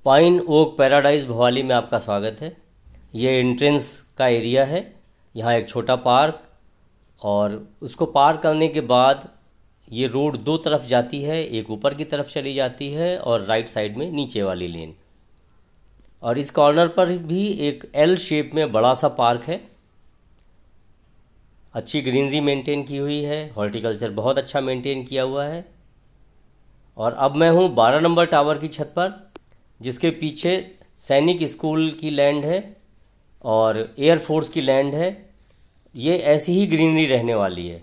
Pine okay paradise Bhowali में आपका स्वागत है। ये एंट्रेंस का एरिया है। यहाँ एक छोटा पार्क और उसको पार करने के बाद ये रोड दो तरफ जाती है, एक ऊपर की तरफ चली जाती है और राइट साइड में नीचे वाली लेन। और इस कॉर्नर पर भी एक एल शेप में बड़ा सा पार्क है। अच्छी ग्रीनरी मेंटेन की हुई है, हॉर्टिकल्चर बहुत अच्छा मेंटेन किया हुआ है। और अब मैं हूँ 12 नंबर टावर की छत पर, जिसके पीछे सैनिक स्कूल की लैंड है और एयरफोर्स की लैंड है। ये ऐसी ही ग्रीनरी रहने वाली है।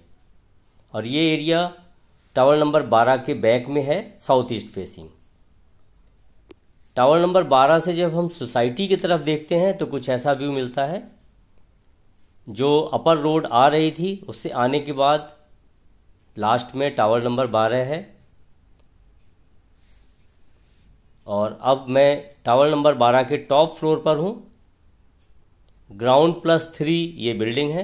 और ये एरिया टावर नंबर 12 के बैक में है, south east facing. Tower number 12 से जब हम सोसाइटी की तरफ देखते हैं तो कुछ ऐसा व्यू मिलता है। जो अपर रोड आ रही थी उससे आने के बाद लास्ट में टावर नंबर 12 है। और अब मैं टावर नंबर 12 के टॉप फ्लोर पर हूँ। ग्राउंड+3 ये बिल्डिंग है।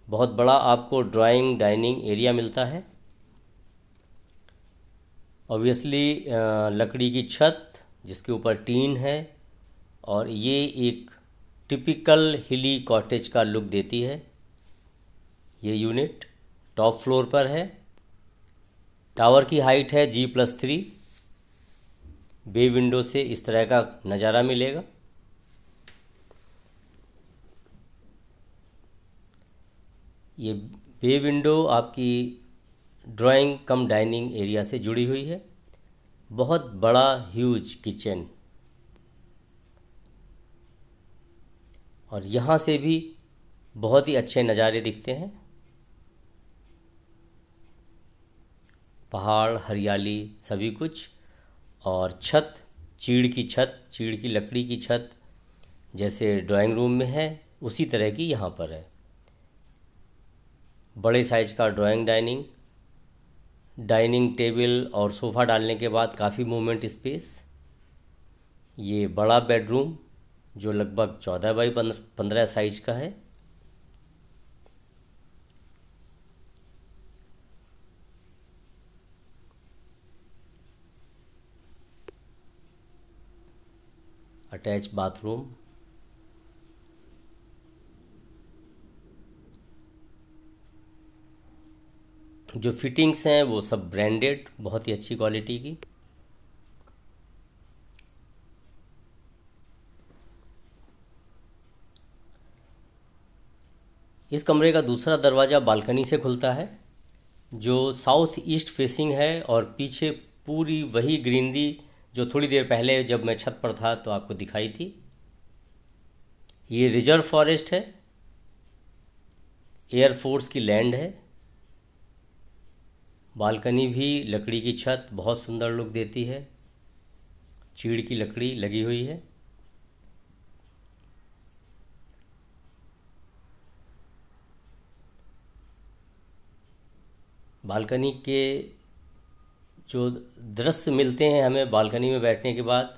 बहुत बड़ा आपको ड्राइंग डाइनिंग एरिया मिलता है। ऑब्वियसली लकड़ी की छत जिसके ऊपर टीन है और ये एक टिपिकल हिली कॉटेज का लुक देती है। ये यूनिट टॉप फ्लोर पर है। टावर की हाइट है G+3। बे विंडो से इस तरह का नज़ारा मिलेगा। ये बे विंडो आपकी ड्राइंग कम डाइनिंग एरिया से जुड़ी हुई है। बहुत बड़ा ह्यूज किचन और यहाँ से भी बहुत ही अच्छे नज़ारे दिखते हैं। पहाड़, हरियाली, सभी कुछ। और छत चीड़ की छत, चीड़ की लकड़ी की छत जैसे ड्राइंग रूम में है उसी तरह की यहाँ पर है। बड़े साइज का डाइनिंग टेबल और सोफ़ा डालने के बाद काफ़ी मूवमेंट स्पेस। ये बड़ा बेडरूम जो लगभग 14x15 साइज का है। Attach bathroom. जो फिटिंग्स हैं वो सब ब्रांडेड, बहुत ही अच्छी क्वालिटी की। इस कमरे का दूसरा दरवाज़ा बालकनी से खुलता है जो साउथ ईस्ट फेसिंग है और पीछे पूरी वही ग्रीनरी जो थोड़ी देर पहले जब मैं छत पर था तो आपको दिखाई थी। ये रिजर्व फॉरेस्ट है, एयरफोर्स की लैंड है। बालकनी भी लकड़ी की छत बहुत सुंदर लुक देती है। चीड़ की लकड़ी लगी हुई है। बालकनी के जो दृश्य मिलते हैं हमें बालकनी में बैठने के बाद,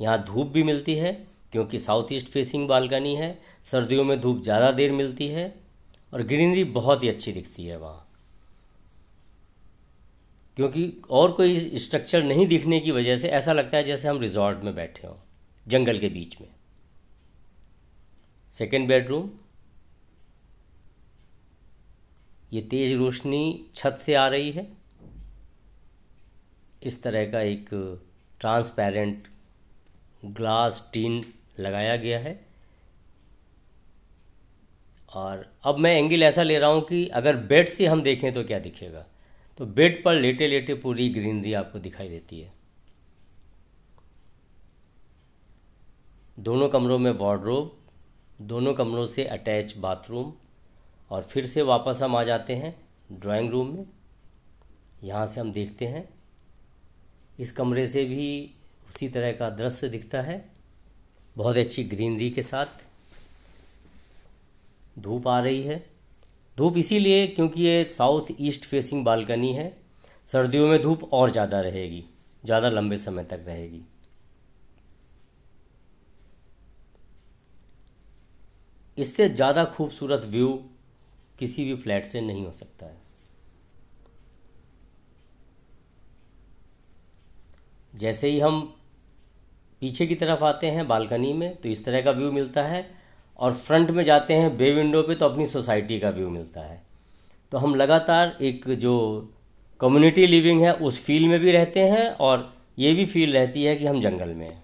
यहाँ धूप भी मिलती है क्योंकि साउथ ईस्ट फेसिंग बालकनी है। सर्दियों में धूप ज़्यादा देर मिलती है और ग्रीनरी बहुत ही अच्छी दिखती है वहाँ, क्योंकि और कोई स्ट्रक्चर नहीं दिखने की वजह से ऐसा लगता है जैसे हम रिजॉर्ट में बैठे हों जंगल के बीच में। Second bedroom. ये तेज रोशनी छत से आ रही है। इस तरह का एक ट्रांसपेरेंट ग्लास टीन लगाया गया है। और अब मैं एंगल ऐसा ले रहा हूँ कि अगर बेड से हम देखें तो क्या दिखेगा, तो बेड पर लेटे लेटे पूरी ग्रीनरी आपको दिखाई देती है। दोनों कमरों में वार्डरोब, दोनों कमरों से अटैच बाथरूम। और फिर से वापस हम आ जाते हैं ड्राइंग रूम में। यहाँ से हम देखते हैं इस कमरे से भी उसी तरह का दृश्य दिखता है, बहुत अच्छी ग्रीनरी के साथ। धूप आ रही है। धूप इसीलिए क्योंकि ये साउथ ईस्ट फेसिंग बालकनी है। सर्दियों में धूप और ज़्यादा रहेगी, ज़्यादा लंबे समय तक रहेगी। इससे ज़्यादा खूबसूरत व्यू किसी भी फ्लैट से नहीं हो सकता है। जैसे ही हम पीछे की तरफ आते हैं बालकनी में तो इस तरह का व्यू मिलता है, और फ्रंट में जाते हैं बे विंडो पे तो अपनी सोसाइटी का व्यू मिलता है। तो हम लगातार एक जो कम्युनिटी लिविंग है उस फील में भी रहते हैं, और ये भी फील रहती है कि हम जंगल में हैं।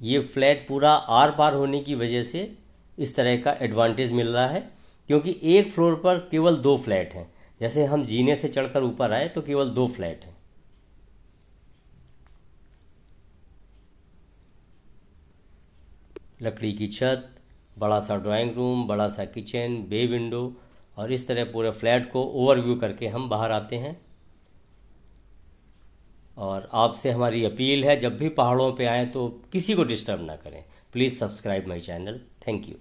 ये फ्लैट पूरा आर पार होने की वजह से इस तरह का एडवांटेज मिल रहा है, क्योंकि एक फ्लोर पर केवल 2 फ्लैट हैं। जैसे हम जीने से चढ़कर ऊपर आए तो केवल 2 फ्लैट हैं। लकड़ी की छत, बड़ा सा ड्राइंग रूम, बड़ा सा किचन, बे विंडो, और इस तरह पूरे फ्लैट को ओवरव्यू करके हम बाहर आते हैं। और आपसे हमारी अपील है, जब भी पहाड़ों पे आएँ तो किसी को डिस्टर्ब ना करें। Please subscribe my channel. Thank you.